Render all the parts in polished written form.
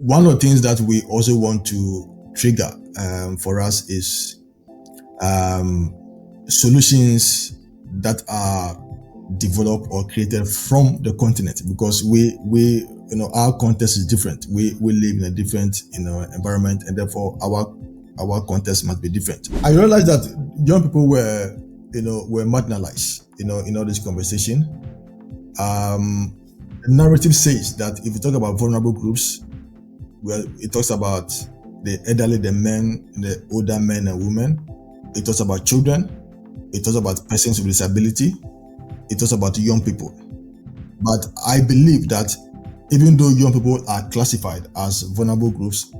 One of the things that we also want to trigger for us is solutions that are developed or created from the continent, because we our context is different. We live in a different environment, and therefore our context must be different. I realized that young people were marginalized in all this conversation. The narrative says that if you talk about vulnerable groups, well, it talks about the elderly, the men, the older men and women. It talks about children. It talks about persons with disability. It talks about young people. But I believe that even though young people are classified as vulnerable groups,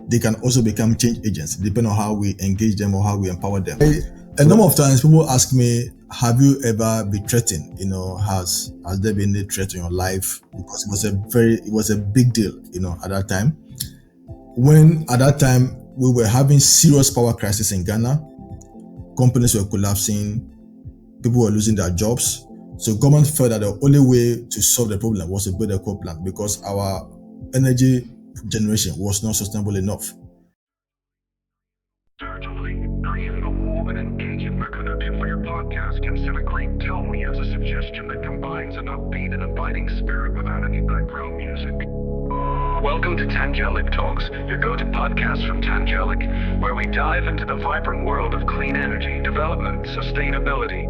they can also become change agents, depending on how we engage them or how we empower them. A number of times people ask me, have you ever been threatened? Has there been a threat in your life? Because it was a big deal, at that time. When at that time we were having serious power crisis in Ghana, companies were collapsing, people were losing their jobs. So government felt that the only way to solve the problem was to build a coal plant, because our energy generation was not sustainable enough. Certainly, creating a warm and engaging introduction for your podcast can set a great tone as a suggestion that combines an upbeat and inviting spirit with any background music. Welcome to Tangelic Talks, your go-to podcast from Tangelic, where we dive into the vibrant world of clean energy, development, sustainability,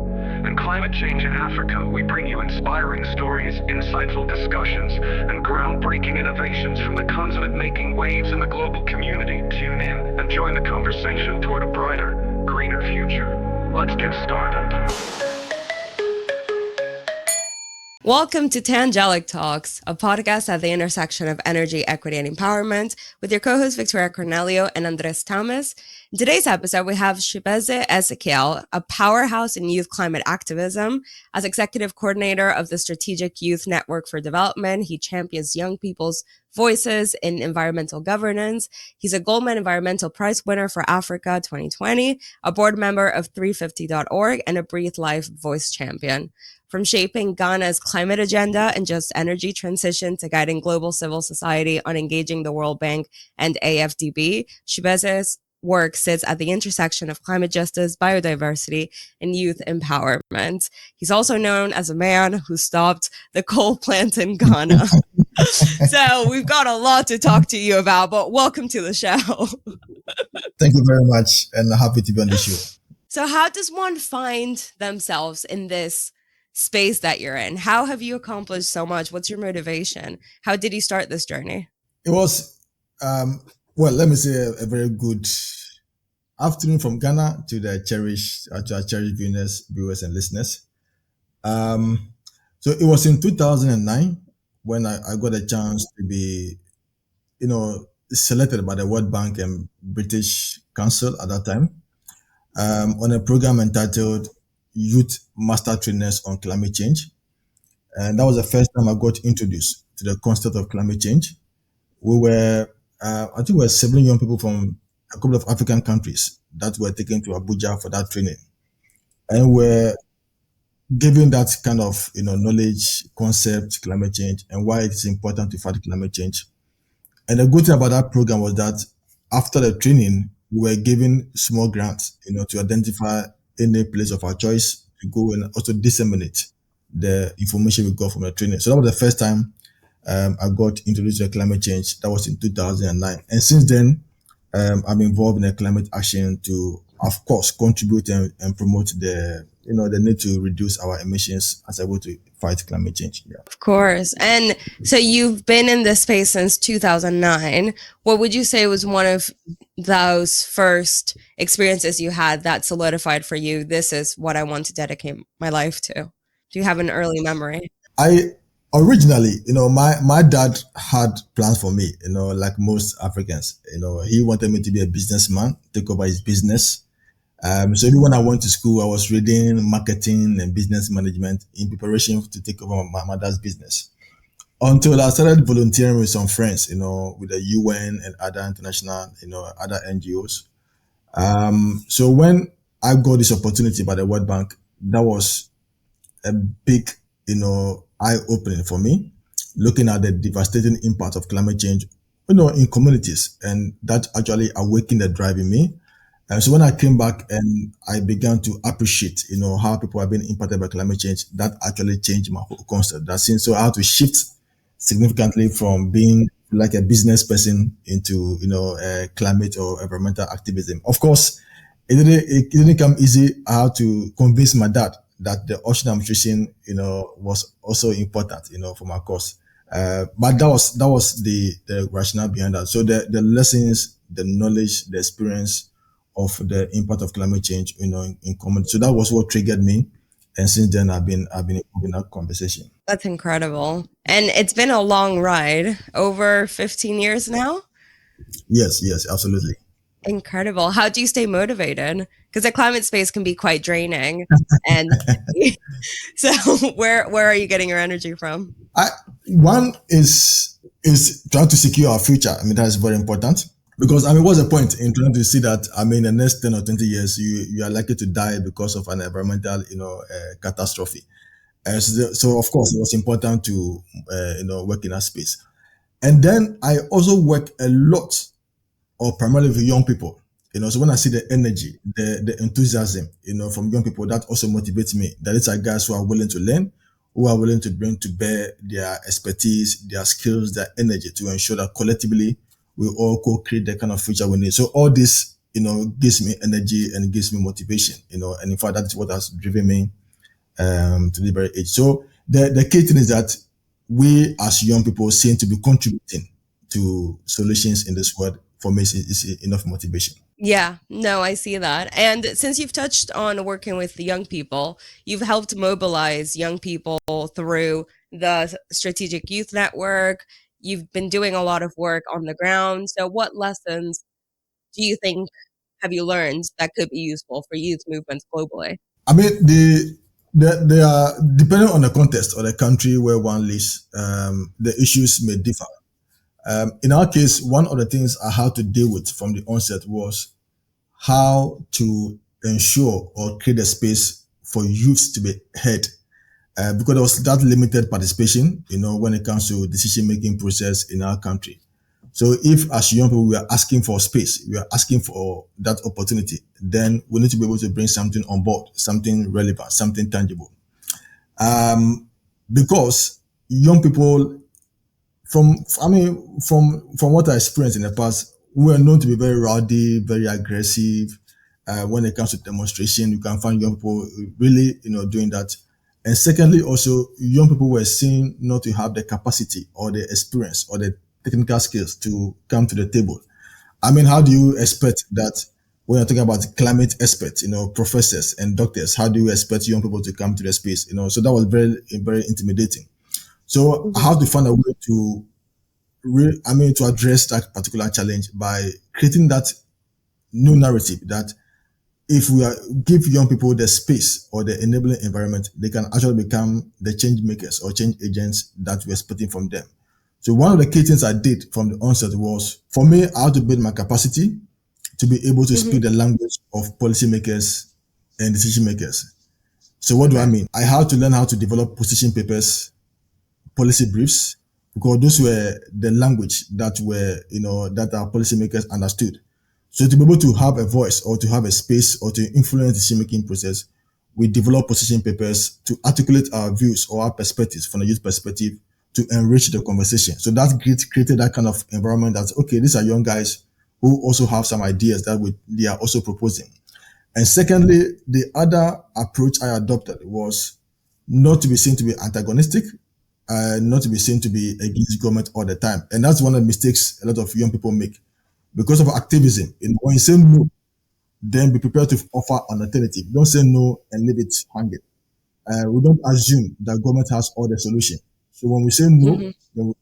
and climate change in Africa. We bring you inspiring stories, insightful discussions, and groundbreaking innovations from the continent making waves in the global community. Tune in and join the conversation toward a brighter, greener future. Let's get started. Welcome to Tangelic Talks, a podcast at the intersection of energy, equity, and empowerment, with your co-hosts Victoria Cornelio and Andres Tamez. In today's episode, we have Chibeze Ezekiel, a powerhouse in youth climate activism. As executive coordinator of the Strategic Youth Network for Development, he champions young people's voices in environmental governance. He's a Goldman Environmental Prize Winner for Africa 2020, a board member of 350.org, and a Breathe Life voice champion. From shaping Ghana's climate agenda and just energy transition to guiding global civil society on engaging the World Bank and AFDB, Chibeze's work sits at the intersection of climate justice, biodiversity, and youth empowerment. He's also known as a man who stopped the coal plant in Ghana. So we've got a lot to talk to you about, but welcome to the show. Thank you very much, and happy to be on the show. So how does one find themselves in this space that you're in? How have you accomplished so much? What's your motivation? How did you start this journey? It was, let me say a very good afternoon from Ghana to our cherished viewers and listeners. So it was in 2009 when I got a chance to be, selected by the World Bank and British Council at that time on a program entitled Youth Master Trainers on Climate Change. And that was the first time I got introduced to the concept of climate change. We were, I think we were 7 young people from a couple of African countries that were taken to Abuja for that training. And we're given that kind of, knowledge, concept, climate change, and why it's important to fight climate change. And the good thing about that program was that after the training, we were given small grants, to identify any place of our choice to go and also disseminate the information we got from the training. So that was the first time I got introduced to climate change. That was in 2009. And since then, I'm involved in a climate action to, of course, contribute and promote the need to reduce our emissions as a way to fight climate change. Yeah. Of course. And so you've been in this space since 2009. What would you say was one of those first experiences you had that solidified for you, this is what I want to dedicate my life to? Do you have an early memory? Originally, my dad had plans for me, like most Africans. He wanted me to be a businessman, take over his business. So even when I went to school, I was reading marketing and business management in preparation to take over my mother's business. Until I started volunteering with some friends, with the UN and other international, other NGOs. So when I got this opportunity by the World Bank, that was a big, eye-opening for me, looking at the devastating impact of climate change in communities, and that actually awakened the drive in me. And so when I came back and I began to appreciate, how people have been impacted by climate change, that actually changed my whole concept. That since so I had to shift significantly from being like a business person into, climate or environmental activism. Of course, it didn't come easy. I had to convince my dad that the ocean I'm fishing, was also important, for my course. But that was the rationale behind that. So the lessons, the knowledge, the experience of the impact of climate change, in common. So that was what triggered me, and since then I've been involved in that conversation. That's incredible. And it's been a long ride, over 15 years now. Yes, yes, absolutely. Incredible. How do you stay motivated? Because the climate space can be quite draining. And so where are you getting your energy from? I One is trying to secure our future. I mean, that is very important. Because what's the point in trying to see that in the next 10 or 20 years you are likely to die because of an environmental catastrophe? So of course it was important to work in that space, and then I also work a lot or primarily with young people. So when I see the energy, the enthusiasm, from young people, that also motivates me. That these are guys who are willing to learn, who are willing to bring to bear their expertise, their skills, their energy to ensure that collectively we all co-create the kind of future we need. So all this, gives me energy and gives me motivation, and in fact, that is what has driven me to the very age. So the key thing is that we as young people seem to be contributing to solutions in this world. For me, is enough motivation. Yeah, no, I see that. And since you've touched on working with the young people, you've helped mobilize young people through the Strategic Youth Network. You've been doing a lot of work on the ground. So, what lessons do you think have you learned that could be useful for youth movements globally? I mean, they are depending on the context or the country where one lives. The issues may differ. In our case, one of the things I had to deal with from the onset was how to ensure or create a space for youth to be heard, because there was that limited participation, when it comes to decision making process in our country. So if as young people we are asking for space, we are asking for that opportunity, then we need to be able to bring something on board, something relevant, something tangible. Because young people, from what I experienced in the past, we are known to be very rowdy, very aggressive. When it comes to demonstration, you can find young people really, doing that. And secondly, also young people were seen not to have the capacity or the experience or the technical skills to come to the table. How do you expect that when you're talking about climate experts, professors and doctors, how do you expect young people to come to the space? So that was very, very intimidating. So I Mhm. have to find a way to to address that particular challenge by creating that new narrative that if we give young people the space or the enabling environment, they can actually become the change makers or change agents that we're expecting from them. So one of the key things I did from the onset was, for me, I had to build my capacity to be able to Mhm. speak the language of policymakers and decision makers. So what do I Okay. mean? I had to learn how to develop position papers, policy briefs, because those were the language that our policymakers understood. So to be able to have a voice or to have a space or to influence the decision making process, we develop position papers to articulate our views or our perspectives from a youth perspective to enrich the conversation. So that created that kind of environment that, okay, these are young guys who also have some ideas that they are also proposing. And secondly, the other approach I adopted was not to be seen to be antagonistic, not to be seen to be against government all the time. And that's one of the mistakes a lot of young people make because of activism. When you say no, then be prepared to offer an alternative. Don't say no and leave it hanging. We don't assume that government has all the solution. So when we say no, Mhm. then we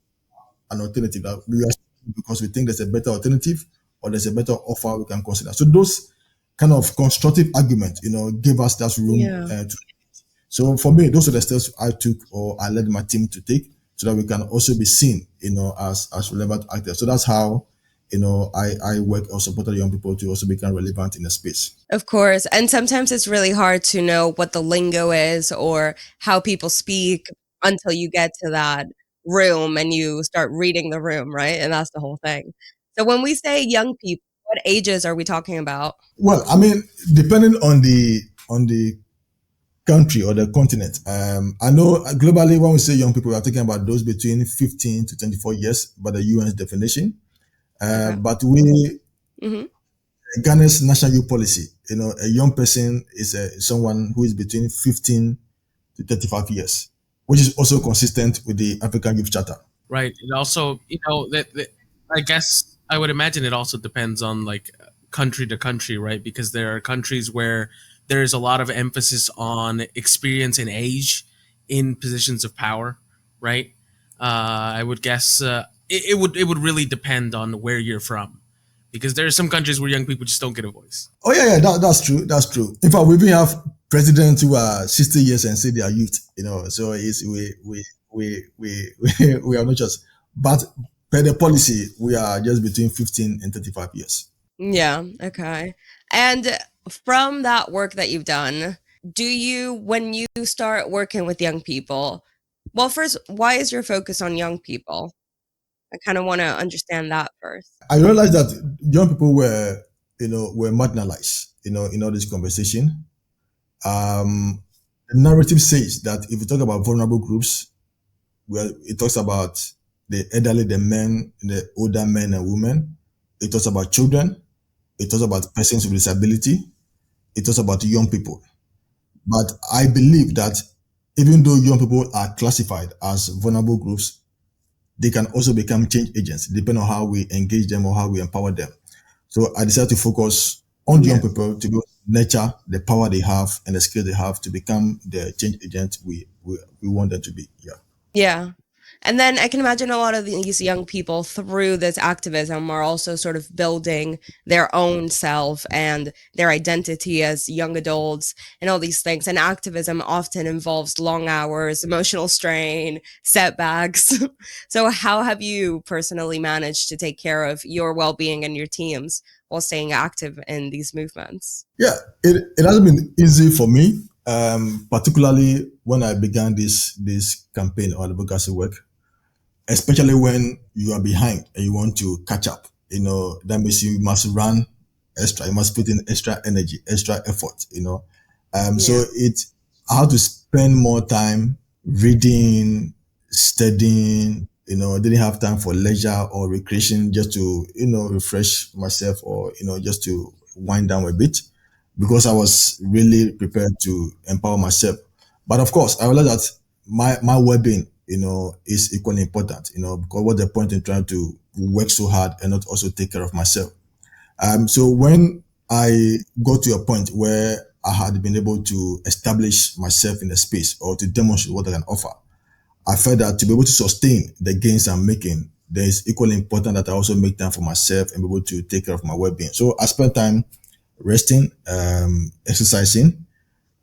an alternative that we are because we think there's a better alternative or there's a better offer we can consider. So those kind of constructive arguments, give us that room Yeah. to. So for me, those are the steps I took or I led my team to take so that we can also be seen, as relevant actors. So that's how, I work or supported young people to also become relevant in the space. Of course. And sometimes it's really hard to know what the lingo is or how people speak until you get to that. room and you start reading the room, right? And that's the whole thing. So when we say young people, what ages are we talking about? Well, I mean, depending on the country or the continent, I know globally when we say young people, we are talking about those between 15 to 24 years by the UN's definition. Okay. But we Hmm. Ghana's national youth policy, a young person is someone who is between 15 to 35 years, which is also consistent with the African Youth Charter. Right. It also, that I guess I would imagine it also depends on like country to country, right? Because there are countries where there is a lot of emphasis on experience and age in positions of power, right? I would guess it would really depend on where you're from, because there are some countries where young people just don't get a voice. Oh yeah, that's true. That's true. In fact, we even have presidents who are 60 years and say they are youth. So it's we are not just, but per the policy, we are just between 15 and 35 years. Yeah. Okay. And from that work that you've done, when you start working with young people, well, first, why is your focus on young people? I kind of want to understand that first. I realized that young people were marginalized, in all this conversation. The narrative says that if you talk about vulnerable groups, well, it talks about the elderly, the men, the older men and women. It talks about children. It talks about persons with disability. It talks about young people. But I believe that even though young people are classified as vulnerable groups, they can also become change agents, depending on how we engage them or how we empower them. So I decided to focus on young people to go nurture the power they have and the skill they have to become the change agent we want them to be. Yeah. Yeah. And then I can imagine a lot of these young people through this activism are also sort of building their own self and their identity as young adults and all these things. And activism often involves long hours, emotional strain, setbacks. So how have you personally managed to take care of your well-being and your teams while staying active in these movements? Yeah, it hasn't been easy for me, particularly when I began this campaign or advocacy work, especially when you are behind and you want to catch up. That means you must run extra, you must put in extra energy, extra effort. So I had to spend more time reading, studying. I didn't have time for leisure or recreation, just to refresh myself, or just to wind down a bit, because I was really prepared to empower myself. But of course, I realized that my well-being, is equally important, because what's the point in trying to work so hard and not also take care of myself? So when I got to a point where I had been able to establish myself in the space or to demonstrate what I can offer, I felt that to be able to sustain the gains I'm making, there is equally important that I also make time for myself and be able to take care of my well-being. So I spent time resting, exercising.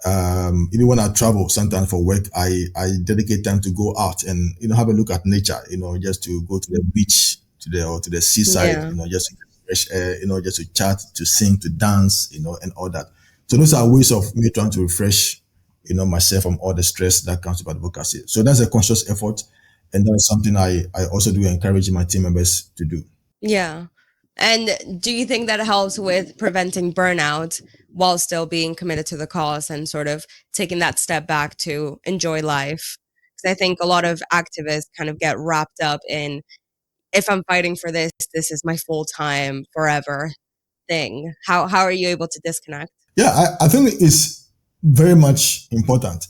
Even when I travel sometimes for work, I dedicate time to go out and have a look at nature. Just to go to the beach, to the seaside. Just to get fresh air. Just to chat, to sing, to dance. And all that. So those are ways of me trying to refresh, myself from all the stress that comes with advocacy. So that's a conscious effort, and that's something I also do encourage my team members to do. Yeah. And do you think that helps with preventing burnout while still being committed to the cause and sort of taking that step back to enjoy life? Because I think a lot of activists kind of get wrapped up in, if I'm fighting for this, this is my full time forever thing. How are you able to disconnect? Yeah, I think it's very much important.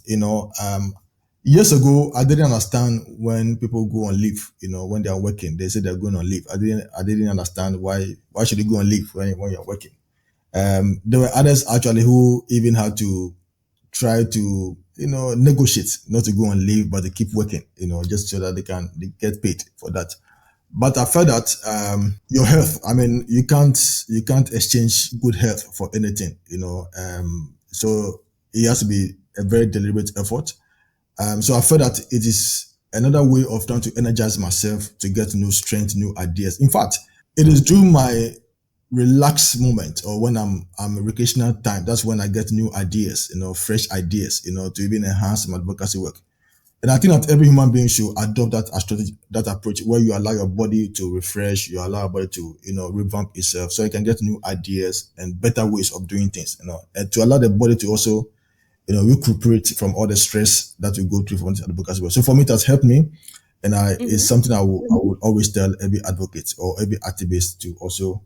Years ago, I didn't understand when people go on leave. When they are working, they say they're going on leave. I didn't understand why should you go on leave when you're working. There were others actually who even had to try to negotiate not to go on leave but to keep working. Just so that they get paid for that. But I felt that your health, I mean, you can't exchange good health for anything. So it has to be a very deliberate effort. So I felt that it is another way of trying to energize myself to get new strength, new ideas. In fact, it is during my relaxed moment or when I'm recreational time, that's when I get new ideas, fresh ideas, to even enhance my advocacy work. And I think that every human being should adopt that strategy, that approach, where you allow your body to refresh, you allow your body to, revamp itself, so you can get new ideas and better ways of doing things, and to allow the body to also, recuperate from all the stress that we go through from this advocacy work. So for me, it has helped me, and it's something I would always tell every advocate or every activist to also,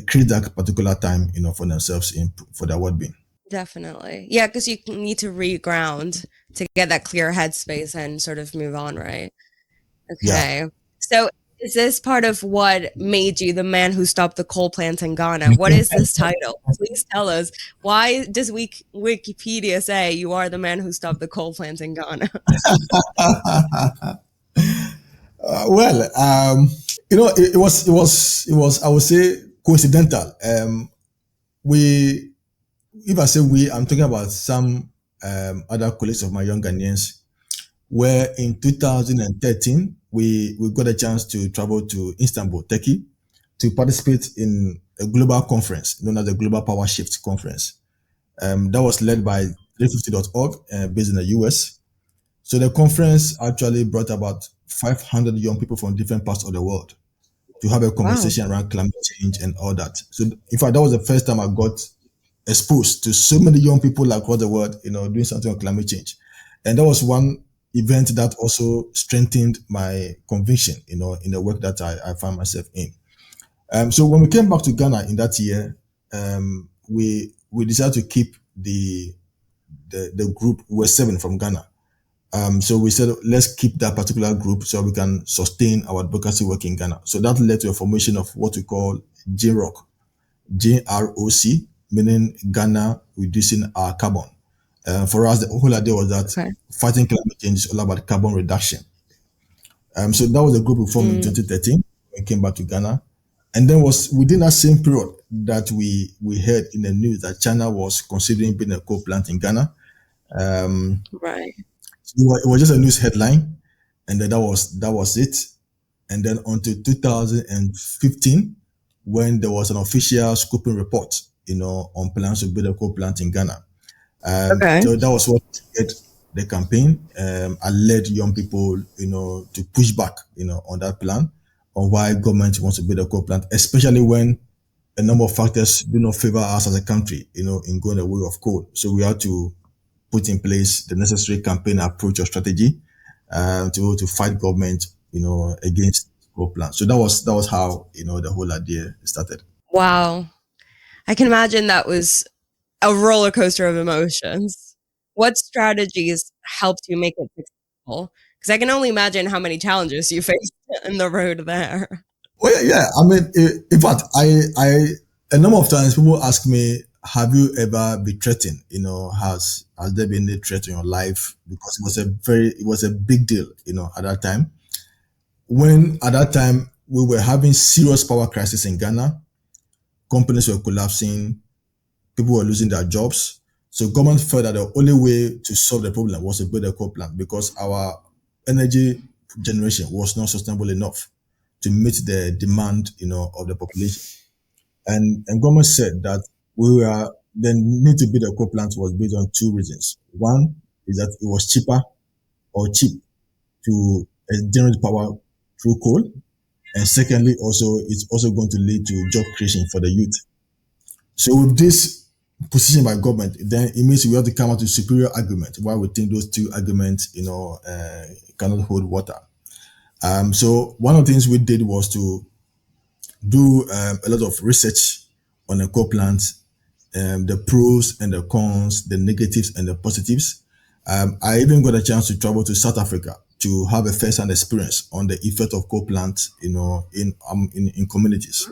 create that particular time, for themselves for their well-being. Definitely. Yeah, because you need to reground to get that clear headspace and sort of move on, right? Yeah. Okay. So is this part of what made you the man who stopped the coal plants in Ghana? What is this title? Please tell us. Why does Wikipedia say you are the man who stopped the coal plants in Ghana? Well, it was, I would say, coincidental. We, if I say we, I'm talking about some other colleagues of my young Ghanaians, where in 2013 we got a chance to travel to Istanbul, Turkey, to participate in a global conference known as the Global Power Shift Conference. That was led by 350.org, based in the US. So the conference actually brought about 500 young people from different parts of the world to have a Wow. conversation around climate change and all that. So in fact, that was the first time I got exposed to so many young people across the world, doing something on climate change. And that was one event that also strengthened my conviction, in the work that I found myself in. So when we came back to Ghana in that year, we decided to keep the group. We were 7 from Ghana. So we said, let's keep that particular group so we can sustain our advocacy work in Ghana. So that led to a formation of what we call JROC, JROC, meaning Ghana Reducing Our Carbon. For us, the whole idea was that Okay. fighting climate change is all about carbon reduction. So that was the group we formed in 2013. We came back to Ghana. And then was within that same period that we heard in the news that China was considering building a coal plant in Ghana. Right. It was just a news headline, and then that was it. And then until 2015, when there was an official scoping report, on plans to build a coal plant in Ghana. Okay. So that was what led the campaign. I led young people, to push back, on that plan, on why government wants to build a coal plant, especially when a number of factors do not favor us as a country, in going the way of coal. So we had to put in place the necessary campaign approach or strategy to fight government, against coal plants. So that was how, the whole idea started. Wow. I can imagine that was a roller coaster of emotions. What strategies helped you make it successful? Because I can only imagine how many challenges you faced in the road there. Well, yeah. I mean, in fact, a number of times people ask me, "Have you ever been threatened? Has there been a threat in your life?" Because it was a big deal, at that time. When at that time we were having serious power crisis in Ghana, companies were collapsing, people were losing their jobs. So government felt that the only way to solve the problem was to build a coal plant because our energy generation was not sustainable enough to meet the demand, of the population. And government said that the need to build a coal plant was based on 2 reasons. One is that it was cheap to generate power through coal. And secondly, also, it's also going to lead to job creation for the youth. So with this position by government, then it means we have to come out with superior argument why we think those 2 arguments, cannot hold water. So one of the things we did was to do a lot of research on the coal plants, the pros and the cons, the negatives and the positives. I even got a chance to travel to South Africa to have a first-hand experience on the effect of coal plants, in communities.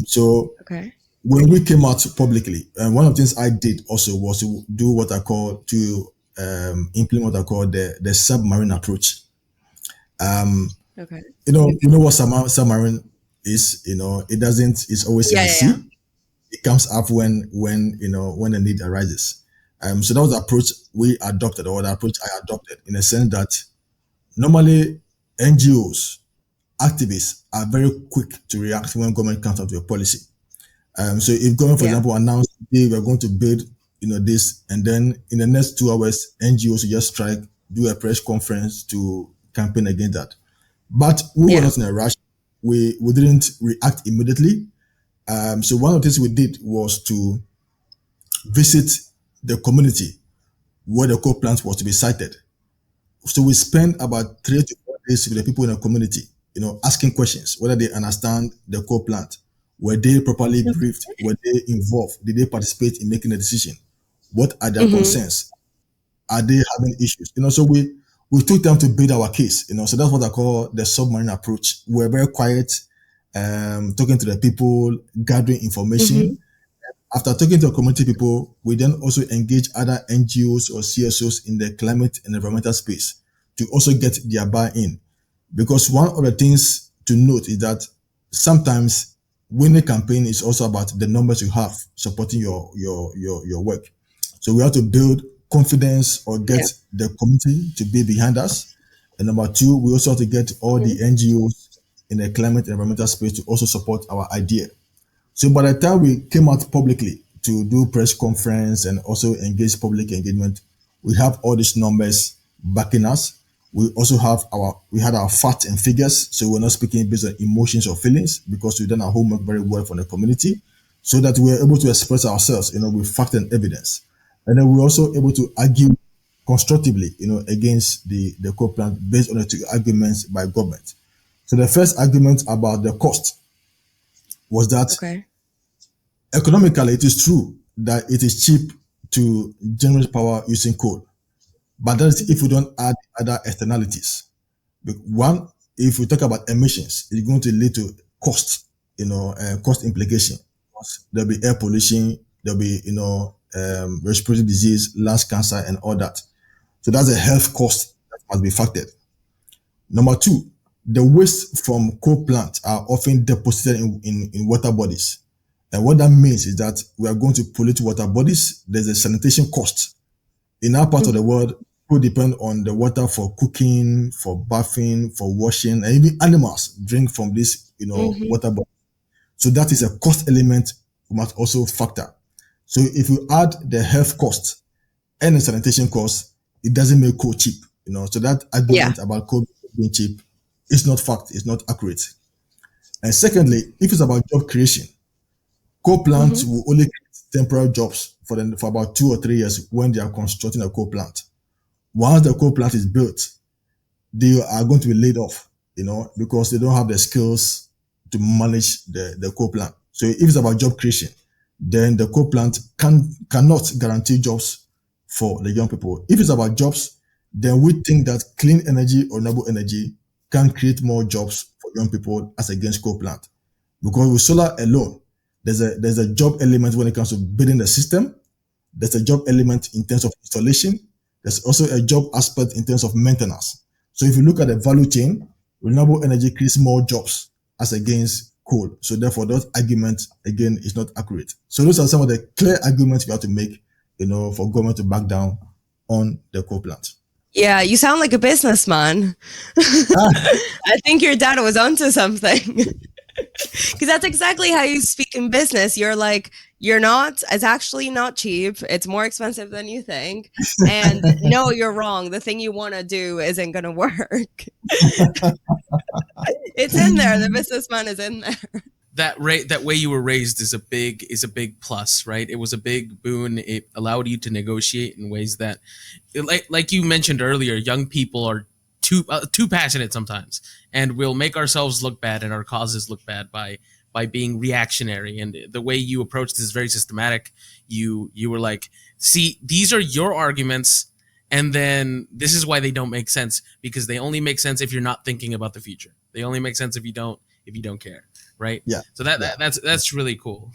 So Okay. when we came out publicly, and one of the things I did also was to do what I call to implement what I call the submarine approach. Okay. You know what submarine is. It's always in Yeah, the yeah, yeah. sea. It comes up when the need arises. So that was the approach we adopted, or the approach I adopted, in a sense that normally NGOs, activists are very quick to react when government comes out with a policy. So if government, for Yeah. example, announced, "Hey, we're going to build, this," and then in the next 2 hours, NGOs will just strike do a press conference to campaign against that. But we were Yeah. not in a rush. We didn't react immediately. So one of the things we did was to visit the community where the coal plant was to be sited. So we spent about 3 to 4 days with the people in the community, asking questions whether they understand the coal plant. Were they properly briefed? Were they involved? Did they participate in making a decision? What are their Mm-hmm. concerns? Are they having issues? So we took time to build our case. So that's what I call the submarine approach. We're very quiet, talking to the people, gathering Mm-hmm. information. After talking to community people, we then also engage other NGOs or CSOs in the climate and environmental space to also get their buy-in. Because one of the things to note is that sometimes winning a campaign is also about the numbers you have supporting your work. So we have to build confidence or Yeah. get the community to be behind us. And number two, we also have to get all the Mhm. NGOs in the climate and environmental space to also support our idea. So by the time we came out publicly to do press conference and also engage public engagement, we have all these numbers backing us. We had our facts and figures, so we're not speaking based on emotions or feelings because we've done our homework very well for the community, so that we're able to express ourselves, with fact and evidence, and then we're also able to argue constructively, against the coal plant based on the two arguments by government. So the first argument about the cost was that Okay. economically, it is true that it is cheap to generate power using coal, but that is if we don't add other externalities. One, if we talk about emissions, it's going to lead to cost, cost implication. There'll be air pollution, there'll be, respiratory disease, lungs cancer, and all that. So that's a health cost that must be factored. Number two, the waste from coal plants are often deposited in water bodies. And what that means is that we are going to pollute water bodies. There's a sanitation cost. In our part of the Mm-hmm. world, people depend on the water for cooking, for bathing, for washing, and even animals drink from this, Mm-hmm. water body. So that is a cost element we must also factor. So if you add the health cost and the sanitation cost, it doesn't make coal cheap. So that Yeah. argument about coal being cheap is not fact, it's not accurate. And secondly, if it's about job creation, coal Mm-hmm. plants will only create temporary jobs for about 2 or 3 years when they are constructing a coal plant. Once the coal plant is built, they are going to be laid off, because they don't have the skills to manage the coal plant. So if it's about job creation, then the coal plant cannot guarantee jobs for the young people. If it's about jobs, then we think that clean energy or renewable energy can create more jobs for young people as against coal plant. Because with solar alone, there's a job element when it comes to building the system. There's a job element in terms of installation. There's also a job aspect in terms of maintenance. So if you look at the value chain, renewable energy creates more jobs as against coal. So therefore, that argument again is not accurate. So those are some of the clear arguments we have to make, for government to back down on the coal plant. Yeah, you sound like a businessman. I think your dad was onto something. Because that's exactly how you speak in business. You're like, it's actually not cheap. It's more expensive than you think. And no, you're wrong. The thing you want to do isn't going to work. It's in there. The businessman is in there. That way you were raised is a big plus, right? It was a big boon. It allowed you to negotiate in ways that, like you mentioned earlier, young people are too passionate sometimes, and we'll make ourselves look bad and our causes look bad by being reactionary. And the way you approach this is very systematic. You were like, see, these are your arguments, and then this is why they don't make sense, because they only make sense if you're not thinking about the future. They only make sense if you don't care, right? Yeah. So that, Yeah. that's really cool.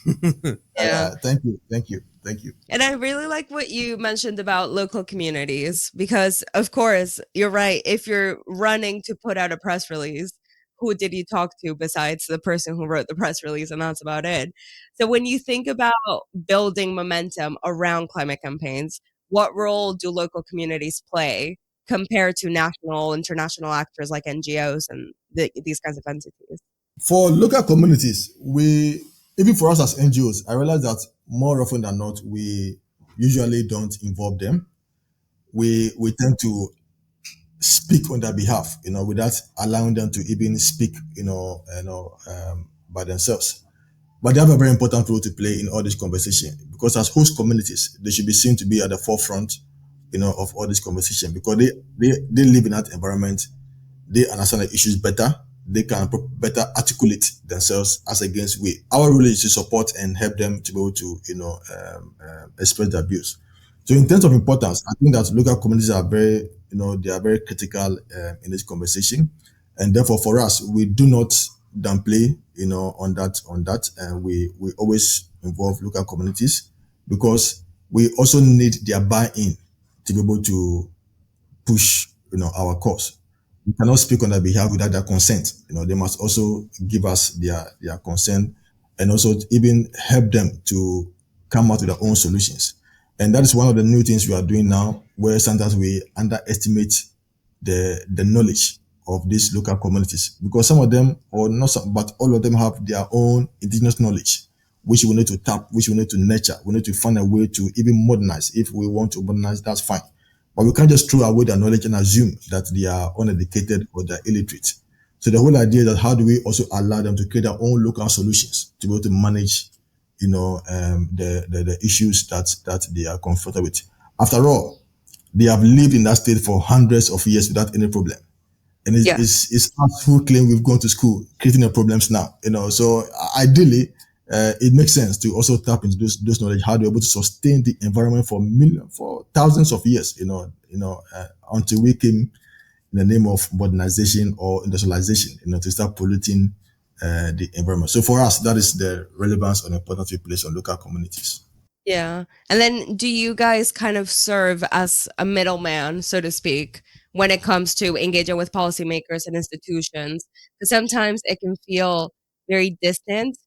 Yeah. Thank you. Thank you. Thank you. And I really like what you mentioned about local communities because, of course, you're right. If you're running to put out a press release, who did you talk to besides the person who wrote the press release? And that's about it. So, when you think about building momentum around climate campaigns, what role do local communities play compared to national, international actors like NGOs and these kinds of entities? For local communities, even for us as NGOs, I realize that more often than not, we usually don't involve them. We tend to speak on their behalf, without allowing them to even speak, by themselves. But they have a very important role to play in all this conversation, because as host communities, they should be seen to be at the forefront, of all this conversation, because they live in that environment. They understand the issues better. They can better articulate themselves as against we. Our role is to support and help them to be able to, express their views. So in terms of importance, I think that local communities are very, they are very critical in this conversation, and therefore for us, we do not downplay, on that, and we always involve local communities, because we also need their buy-in to be able to push, our cause. We cannot speak on their behalf without their consent. They must also give us their consent, and also even help them to come out with their own solutions. And that is one of the new things we are doing now, where sometimes we underestimate the knowledge of these local communities, because some of them, or not some, but all of them, have their own indigenous knowledge, which we need to tap, which we need to nurture. We need to find a way to even modernize. If we want to modernize, that's fine. But we can't just throw away their knowledge and assume that they are uneducated or they're illiterate. So the whole idea is that how do we also allow them to create their own local solutions to be able to manage, the issues that they are confronted with. After all, they have lived in that state for hundreds of years without any problem. And Yeah. it's us who claim we've gone to school creating the problems now. So ideally, it makes sense to also tap into those knowledge, how they're able to sustain the environment for thousands of years, until we came in the name of modernization or industrialization, to start polluting the environment. So for us, that is the relevance and importance we place on local communities. Yeah. And then do you guys kind of serve as a middleman, so to speak, when it comes to engaging with policymakers and institutions? Because sometimes it can feel very distant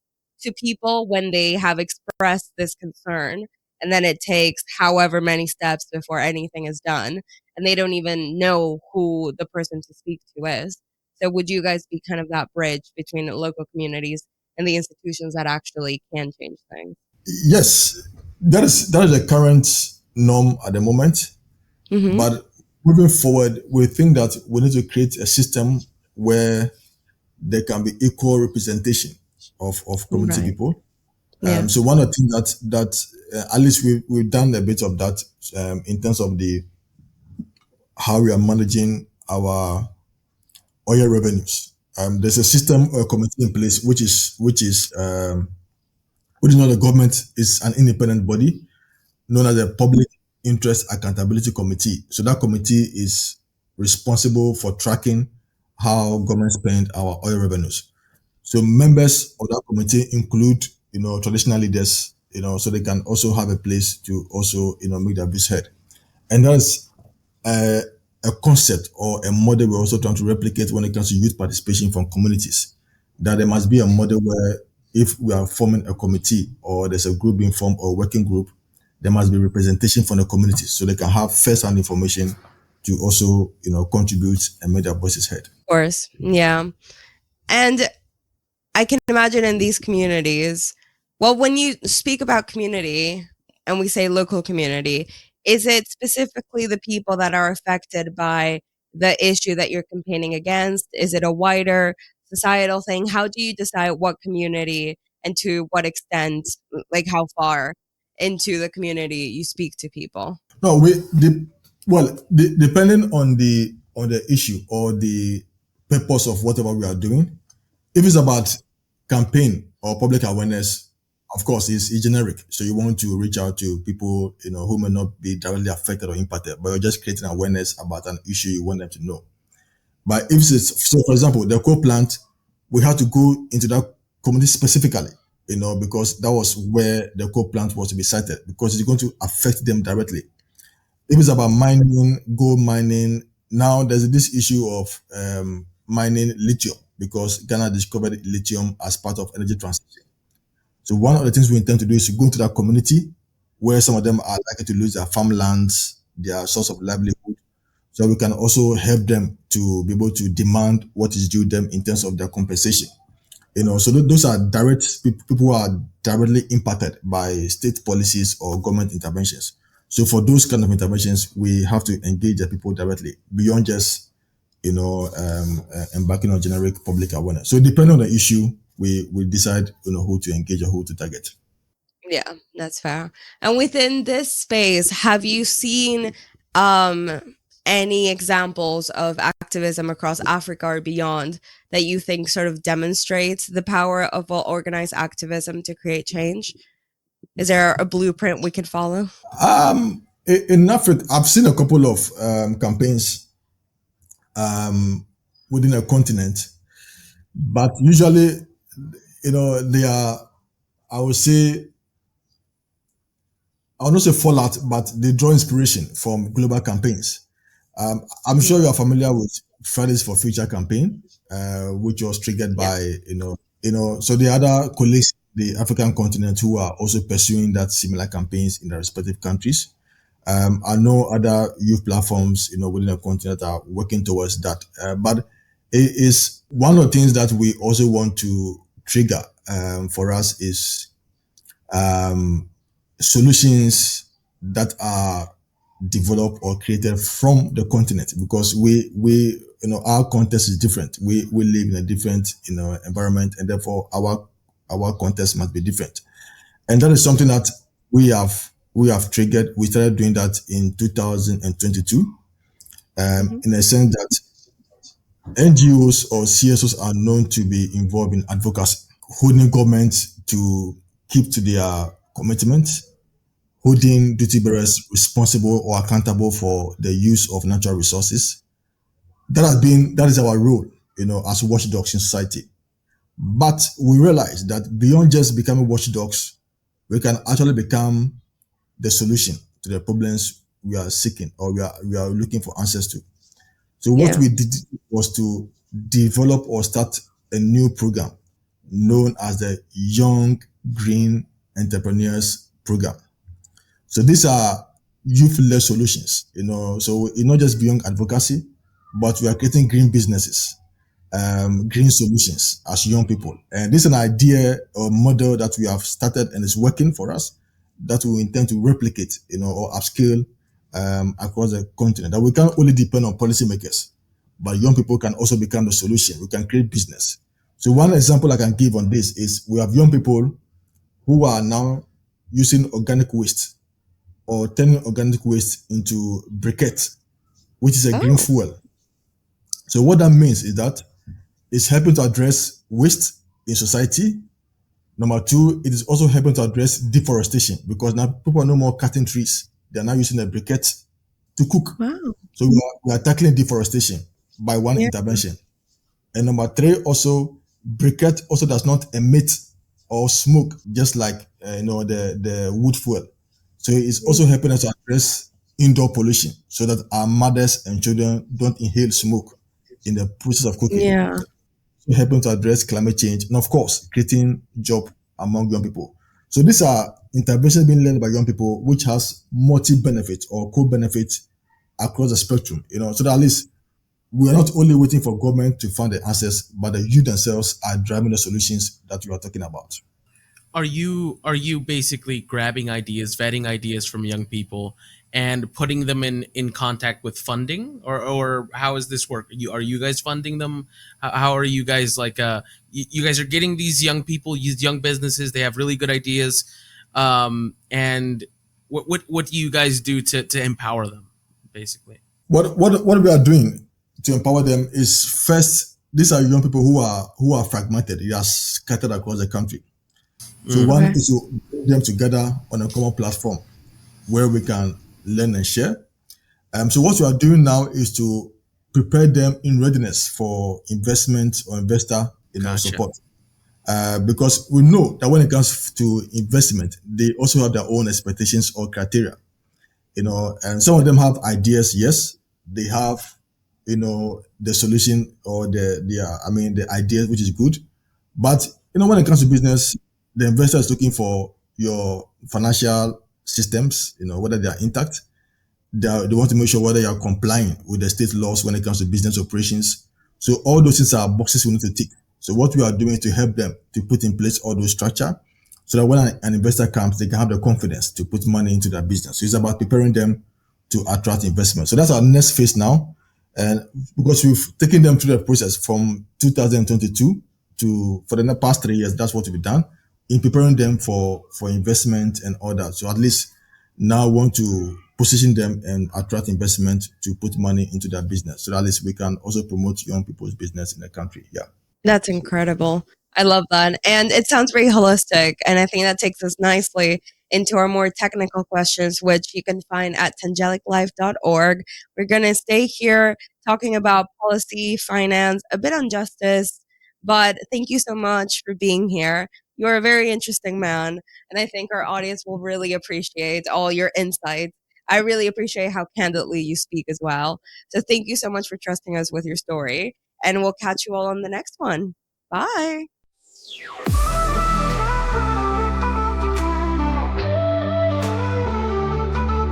to people when they have expressed this concern. And then it takes however many steps before anything is done. And they don't even know who the person to speak to is. So would you guys be kind of that bridge between the local communities and the institutions that actually can change things? Yes, that is the current norm at the moment. Mm-hmm. But moving forward, we think that we need to create a system where there can be equal representation of community Right. people. Yeah. So one of the things that at least we've done a bit of that, in terms of the how we are managing our oil revenues. There's a system or a committee in place, which is not a government, is an independent body known as the Public Interest Accountability Committee. So that committee is responsible for tracking how government spend our oil revenues. So members of that committee include, traditional leaders, so they can also have a place to also, make their voice heard. And that's a, a concept or a model we're also trying to replicate when it comes to youth participation from communities. That there must be a model where if we are forming a committee or there's a group being formed or a working group, there must be representation from the community so they can have first-hand information to also, contribute and make their voices heard. Of course. Yeah. And I can imagine in these communities, well, when you speak about community and we say local community, is it specifically the people that are affected by the issue that you're campaigning against? Is it a wider societal thing? How do you decide what community and to what extent, like how far into the community you speak to people? No, depending on the issue or the purpose of whatever we are doing, if it's about campaign or public awareness, of course, it's generic. So you want to reach out to people, who may not be directly affected or impacted, but you're just creating awareness about an issue you want them to know. But if it's so, for example, the coal plant, we had to go into that community specifically, because that was where the coal plant was to be sited, because it's going to affect them directly. If it's about mining, gold mining, now there's this issue of mining lithium, because Ghana discovered lithium as part of energy transition. So one of the things we intend to do is to go into that community where some of them are likely to lose their farmlands, their source of livelihood. So we can also help them to be able to demand what is due them in terms of their compensation. So those are direct people who are directly impacted by state policies or government interventions. So for those kind of interventions, we have to engage the people directly beyond just embarking on generic public awareness. So depending on the issue, we decide who to engage or who to target. Yeah, that's fair. And within this space, have you seen um any examples of activism across Africa or beyond that you think sort of demonstrates the power of well organized activism to create change? Is there a blueprint we can follow? In Africa, I've seen a couple of campaigns within a continent, but usually, they are, I would say, I will not say fallout, but they draw inspiration from global campaigns. I'm sure you are familiar with Fridays for Future campaign, which was triggered Yeah. by so the other colleagues, the African continent, who are also pursuing that similar campaigns in their respective countries. I know other youth platforms, within the continent are working towards that. But it is one of the things that we also want to trigger for us is solutions that are developed or created from the continent, because we our context is different. We live in a different environment, and therefore our context must be different. And that is something that we have triggered. We started doing that in 2022, in a sense that NGOs or CSOs are known to be involved in advocacy, holding governments to keep to their commitments, holding duty bearers responsible or accountable for the use of natural resources. That is our role, as watchdogs in society. But we realize that beyond just becoming watchdogs, we can actually become the solution to the problems we are seeking or we are looking for answers to. So what Yeah. we did was to develop or start a new program known as the Young Green Entrepreneurs Program. So these are youth-led solutions, so it's not just beyond advocacy, but we are creating green businesses, green solutions as young people. And this is an idea or model that we have started and is working for us that we intend to replicate, or upscale across the continent. That we can't only depend on policymakers, but young people can also become the solution. We can create business. So one example I can give on this is we have young people who are now using organic waste or turning organic waste into briquette, which is a green Oh. fuel. So what that means is that it's helping to address waste in society. Number two, it is also helping to address deforestation, because now people are no more cutting trees. They're now using a briquette to cook. Wow. So we are tackling deforestation by one Yeah. intervention. And number three, also, briquette also does not emit or smoke, just like the wood fuel. So it's also helping us to address indoor pollution, so that our mothers and children don't inhale smoke in the process of cooking. Yeah. So helping to address climate change, and of course, creating job among young people. So these are interventions being led by young people, which has multi-benefits or co-benefits across the spectrum, so that at least we are not only waiting for government to find the answers, but the youth themselves are driving the solutions that you are talking about. Are you basically grabbing ideas, vetting ideas from young people, and putting them in contact with funding, or how does this work? Are you guys funding them? How are you guys like you guys are getting these young people, these young businesses, they have really good ideas, and what do you guys do to empower them, basically? What we are doing to empower them is, first, these are young people who are fragmented. They are scattered across the country. So one Okay. is to bring them together on a common platform where we can learn and share. So what we are doing now is to prepare them in readiness for investment or investor Gotcha. support. Because we know that when it comes to investment, they also have their own expectations or criteria. And some of them have ideas. Yes, they have, the solution or the idea, which is good. But, when it comes to business, the investor is looking for your financial systems, whether they are intact. They want to make sure whether you are complying with the state laws when it comes to business operations. So all those things are boxes we need to tick. So what we are doing is to help them to put in place all those structure, so that when an investor comes, they can have the confidence to put money into their business. So it's about preparing them to attract investment. So that's our next phase now. And because we've taken them through the process from 2022 to for the past 3 years, that's what we've done in preparing them for investment and all that. So at least now want to position them and attract investment to put money into their business. So that at least we can also promote young people's business in the country. Yeah. That's incredible. I love that. And it sounds very holistic. And I think that takes us nicely into our more technical questions, which you can find at tangeliclife.org. We're going to stay here talking about policy, finance, a bit on justice. But thank you so much for being here. You're a very interesting man. And I think our audience will really appreciate all your insights. I really appreciate how candidly you speak as well. So thank you so much for trusting us with your story. And we'll catch you all on the next one. Bye.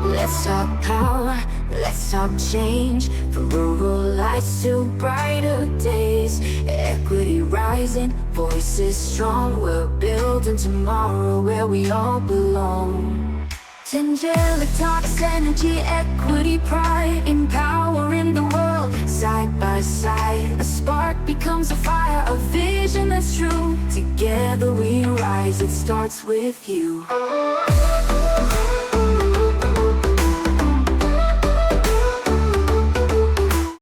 Let's talk power, let's talk change. From rural lights to brighter days. Equity rising, voices strong. We're building tomorrow where we all belong. Tangelic Talks, energy, equity, pride. Empowering the world, side by side. A spark becomes a fire, a vision that's true. Together we rise, it starts with you.